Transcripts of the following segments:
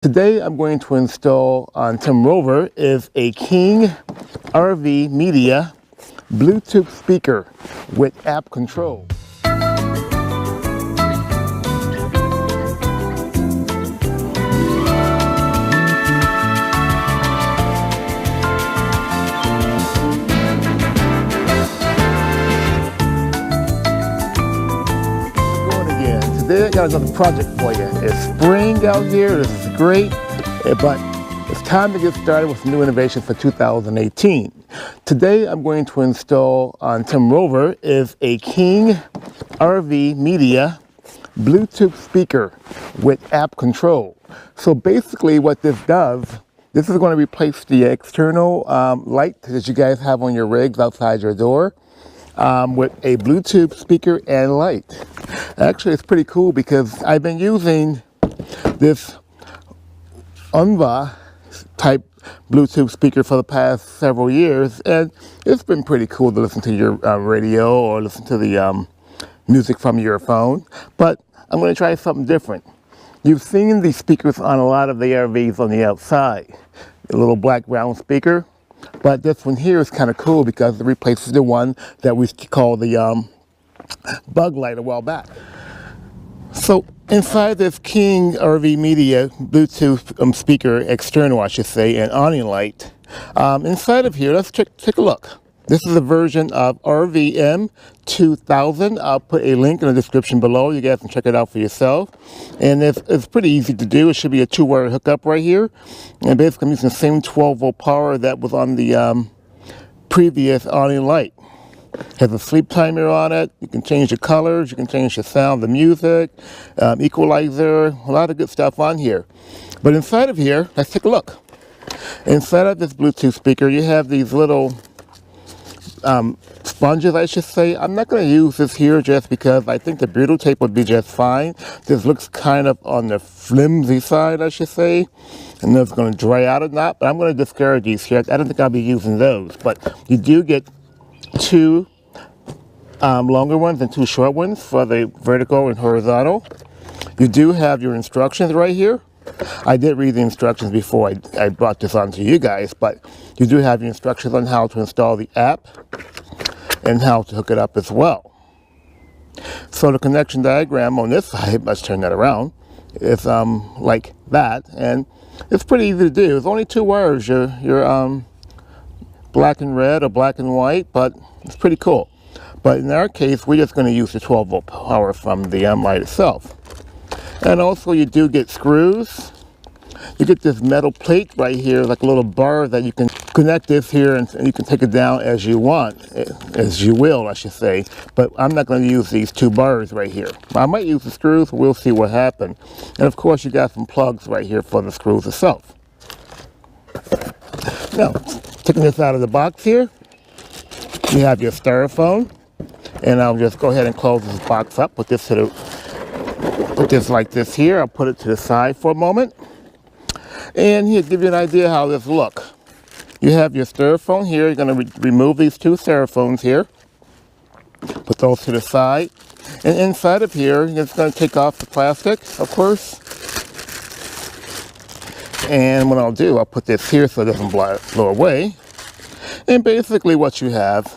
Today I'm going to install on TIMROVER is a King RV Media Bluetooth speaker with app control. Today I got another project for you. It's spring out here, this is great, but it's time to get started with some new innovations for 2018. Today I'm going to install on TIMROVER is a King RV Media Bluetooth speaker with app control. So basically what this does, this is going to replace the external light that you guys have on your rigs outside your door. With a Bluetooth speaker and light. Actually, it's pretty cool because I've been using this Unva type Bluetooth speaker for the past several years, and it's been pretty cool to listen to your radio or listen to the music from your phone. But I'm going to try something different. You've seen these speakers on a lot of the RVs on the outside, a little black round speaker. But this one here is kind of cool because it replaces the one that we call the bug light a while back. So inside this King RV Media Bluetooth speaker external, I should say, and awning light, inside of here, let's take a look. This is a version of RVM 2000. I'll put a link in the description below. You guys can check it out for yourself. And it's pretty easy to do. It should be a 2-wire hookup right here. And basically I'm using the same 12-volt power that was on the previous awning light. It has a sleep timer on it. You can change the colors. You can change the sound, the music, equalizer, a lot of good stuff on here. But inside of here, let's take a look. Inside of this Bluetooth speaker, you have these little sponges, I should say. I'm not going to use this here just because I think the Butyl Tape would be just fine. This looks kind of on the flimsy side, I should say. And it's going to dry out or not, but I'm going to discard these here. I don't think I'll be using those, but you do get 2 longer ones and 2 short ones for the vertical and horizontal. You do have your instructions right here. I did read the instructions before I brought this on to you guys, but you do have your instructions on how to install the app and how to hook it up as well. So the connection diagram on this side, let's turn that around, is like that, and it's pretty easy to do. It's only 2 wires, your black and red or black and white, but it's pretty cool. But in our case, we're just going to use the 12-volt power from the light itself. And also you do get screws. You get this metal plate right here, like a little bar that you can connect this here and you can take it down as you want, as you will, I should say. But I'm not going to use these 2 bars right here. I might use the screws, we'll see what happens. And of course you got some plugs right here for the screws itself. Now, taking this out of the box here, you have your styrofoam. And I'll just go ahead and close this box up, put this like this here. I'll put it to the side for a moment. And here, give you an idea how this looks. You have your styrofoam here. You're going to remove these 2 styrofoams here. Put those to the side. And inside of here, you're just going to take off the plastic, of course. And what I'll do, I'll put this here so it doesn't blow away. And basically what you have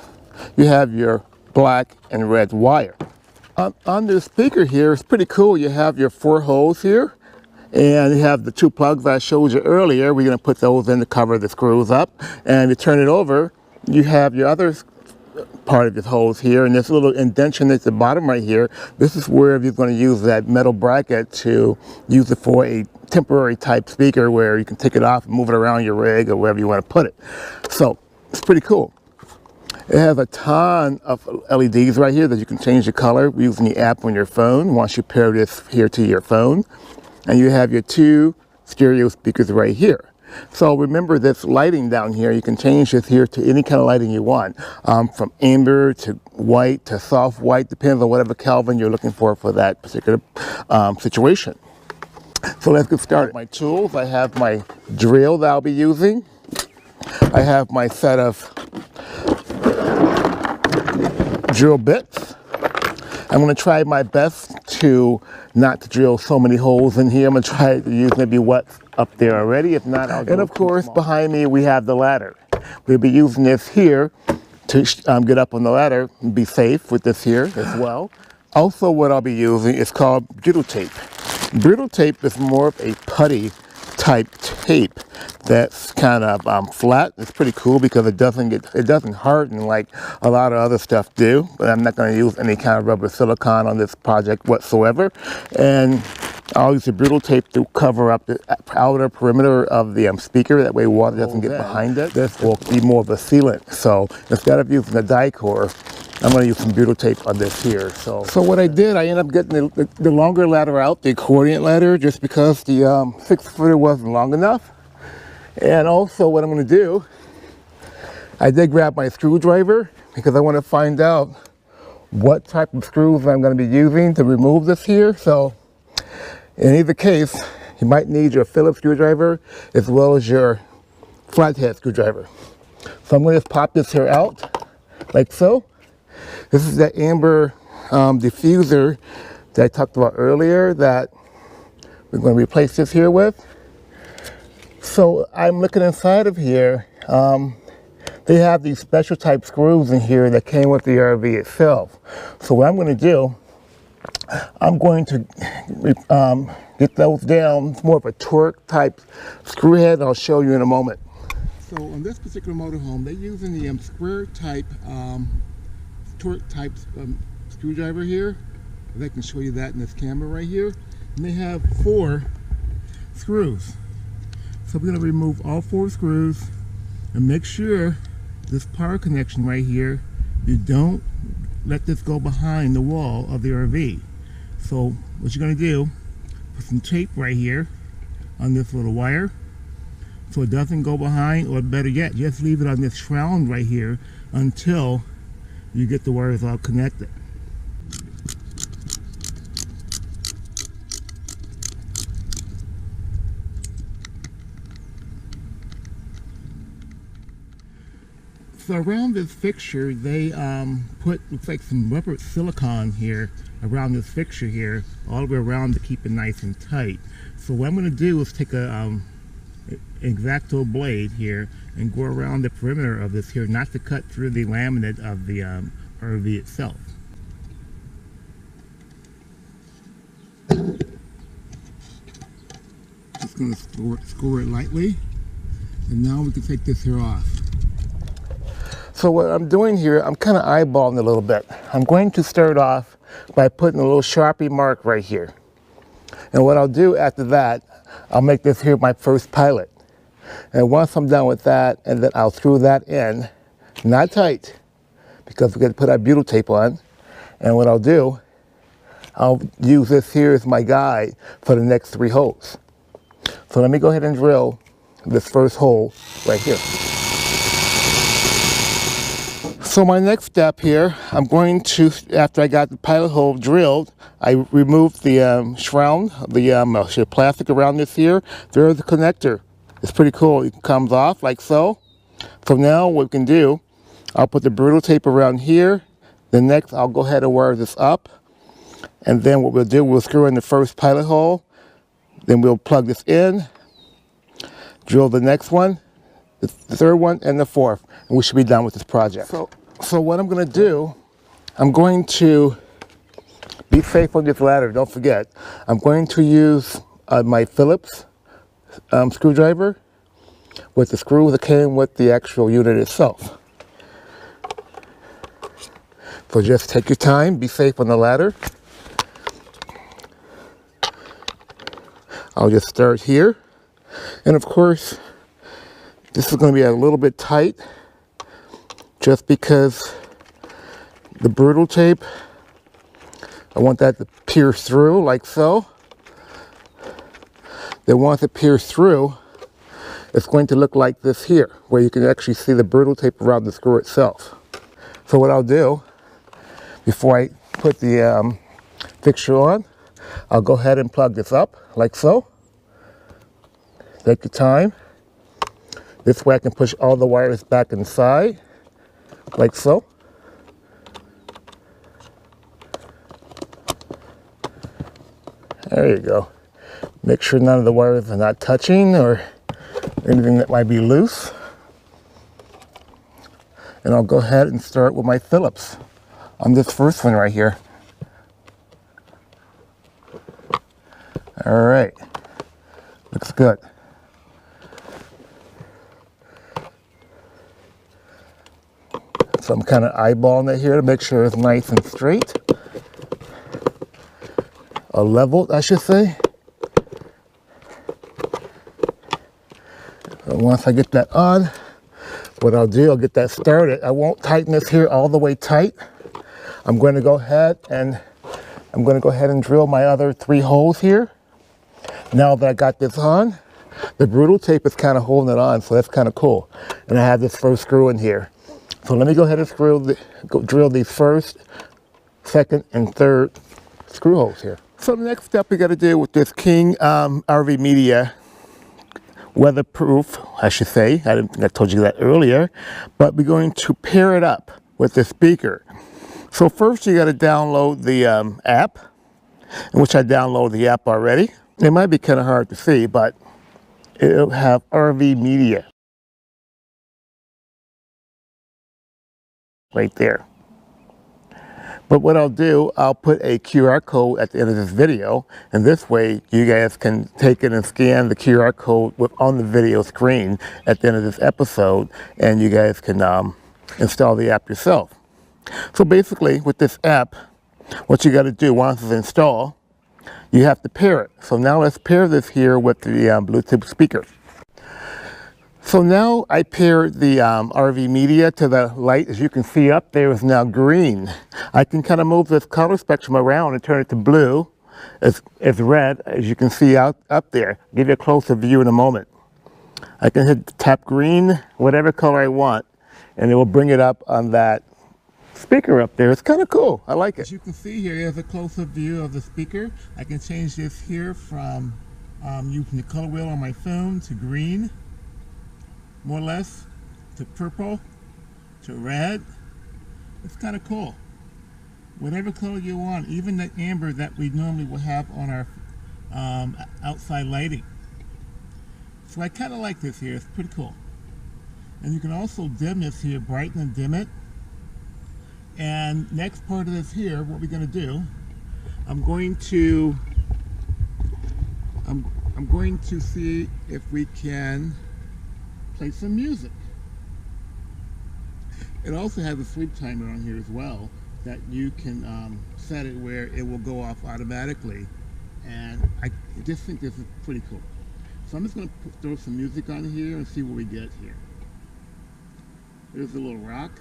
your black and red wire. On the speaker here, it's pretty cool. You have your 4 holes here, and you have the 2 plugs I showed you earlier. We're going to put those in to cover the screws up. And you turn it over, you have your other part of the hose here, and this little indentation at the bottom right here. This is where you're going to use that metal bracket to use it for a temporary type speaker where you can take it off and move it around your rig or wherever you want to put it. So it's pretty cool. It has a ton of LEDs right here that you can change the color using the app on your phone once you pair this here to your phone. And you have your 2 stereo speakers right here. So remember this lighting down here, you can change this here to any kind of lighting you want. From amber to white to soft white, depends on whatever Kelvin you're looking for that particular situation. So let's get started. My tools, I have my drill that I'll be using. I have my set of drill bits. I'm going to try my best to not to drill so many holes in here. I'm going to try to use maybe what's up there already. If not, I'll. And of course, behind me we have the ladder. We'll be using this here to get up on the ladder and be safe with this here as well. Also, what I'll be using is called Butyl Tape. Butyl Tape is more of a putty type tape that's kind of flat. It's pretty cool because it doesn't harden like a lot of other stuff do. But I'm not going to use any kind of rubber silicone on this project whatsoever. And I'll use the Butyl Tape to cover up the outer perimeter of the speaker. That way water doesn't get behind it. This will be more of a sealant. So instead of using a die core, I'm going to use some Butyl Tape on this here. So what I did, I ended up getting the longer ladder out, the accordion ladder, just because the 6-footer wasn't long enough. And also what I'm going to do, I did grab my screwdriver because I want to find out what type of screws I'm going to be using to remove this here. So in either case, you might need your Phillips screwdriver as well as your flathead screwdriver. So I'm going to just pop this here out like so. This is that amber diffuser that I talked about earlier that we're going to replace this here with. So I'm looking inside of here. They have these special type screws in here that came with the RV itself. So what I'm going to do, I'm going to get those down. It's more of a torque type screw head. I'll show you in a moment. So on this particular motorhome, they're using the square type torque type screwdriver here. I can show you that in this camera right here. And they have 4 screws. So we're going to remove all 4 screws and make sure this power connection right here, you don't let this go behind the wall of the RV. So what you're going to do, put some tape right here on this little wire so it doesn't go behind, or better yet, just leave it on this shroud right here until you get the wires all connected. So around this fixture, they put, looks like some rubber silicone here around this fixture here, all the way around to keep it nice and tight. So what I'm going to do is take a X-Acto blade here and go around the perimeter of this here, not to cut through the laminate of the RV itself. Just going to score it lightly, and now we can take this here off. So what I'm doing here, I'm kind of eyeballing it a little bit. I'm going to start off by putting a little Sharpie mark right here. And what I'll do after that, I'll make this here my first pilot. And once I'm done with that, and then I'll screw that in, not tight, because we're going to put our butyl tape on. And what I'll do, I'll use this here as my guide for the next 3 holes. So let me go ahead and drill this first hole right here. So my next step here, I'm going to, after I got the pilot hole drilled, I removed the shroud, the plastic around this here. There's the connector. It's pretty cool. It comes off like so. So now what we can do, I'll put the Butyl Tape around here. Then next I'll go ahead and wire this up. And then what we'll do, we'll screw in the first pilot hole. Then we'll plug this in, drill the next one, the 3rd one, and the 4th. And we should be done with this project. So what I'm going to do, I'm going to be safe on this ladder. Don't forget, I'm going to use my Phillips screwdriver with the screw that came with the actual unit itself. So just take your time, be safe on the ladder. I'll just start here. And of course, this is going to be a little bit tight just because the Butyl Tape, I want that to pierce through like so. Then once it pierces through, it's going to look like this here, where you can actually see the Butyl Tape around the screw itself. So what I'll do, before I put the fixture on, I'll go ahead and plug this up like so. Take your time. This way I can push all the wires back inside, like so. There you go. Make sure none of the wires are not touching or anything that might be loose. And I'll go ahead and start with my Phillips on this first one right here. All right, looks good. So I'm kind of eyeballing it here to make sure it's nice and straight. Or leveled, I should say. And once I get that on, what I'll do, I'll get that started. I won't tighten this here all the way tight. I'm going to go ahead and drill my other 3 holes here. Now that I got this on, the Butyl Tape is kind of holding it on, so that's kind of cool. And I have this first screw in here. So let me go ahead and drill these first, second, and third screw holes here. So the next step we got to do with this King RV Media weatherproof, I should say. I didn't think I told you that earlier, but we're going to pair it up with the speaker. So first you got to download the app, in which I downloaded the app already. It might be kind of hard to see, but it'll have RV Media right there. But what I'll do, I'll put a QR code at the end of this video, and this way you guys can take it and scan the QR code on the video screen at the end of this episode, and you guys can install the app yourself. So basically with this app, what you got to do once it's installed, you have to pair it. So now let's pair this here with the Bluetooth speaker. So now I paired the RV Media to the light. As you can see up there is now green. I can kind of move this color spectrum around and turn it to blue. It's red, as you can see up there. I'll give you a closer view in a moment. I can tap green, whatever color I want, and it will bring it up on that speaker up there. It's kind of cool. I like it. As you can see here, here's a closer view of the speaker. I can change this here from using the color wheel on my phone to green, more or less, to purple, to red. It's kind of cool. Whatever color you want, even the amber that we normally will have on our outside lighting. So I kind of like this here. It's pretty cool. And you can also dim this here, brighten and dim it. And next part of this here, what we're going to do, I'm going to see if we can play some music. It also has a sleep timer on here as well that you can set it where it will go off automatically, and I just think this is pretty cool. So I'm just going to throw some music on here and see what we get here. There's a little rock.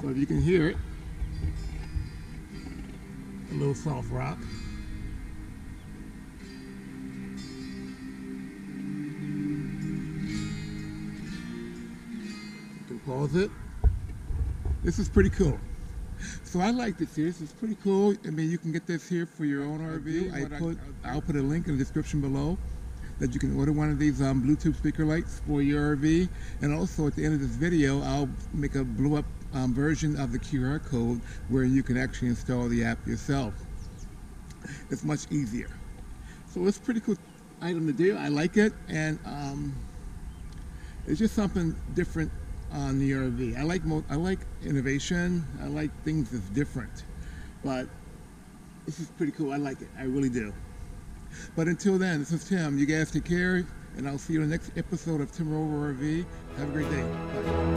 So if you can hear it, a little soft rock. You can pause it. This is pretty cool. So I like this here. This is pretty cool. I mean, you can get this here for your own RV. I'll put a link in the description below that you can order one of these Bluetooth speaker lights for your RV. And also at the end of this video, I'll make a blow up version of the QR code where you can actually install the app yourself. It's much easier. So it's a pretty cool item to do. I like it, and it's just something different on the RV. I like innovation. I like things that's different, but this is pretty cool. I like it. I really do. But until then, this is Tim. You guys take care, and I'll see you in the next episode of TIMROVER RV. Have a great day. Bye.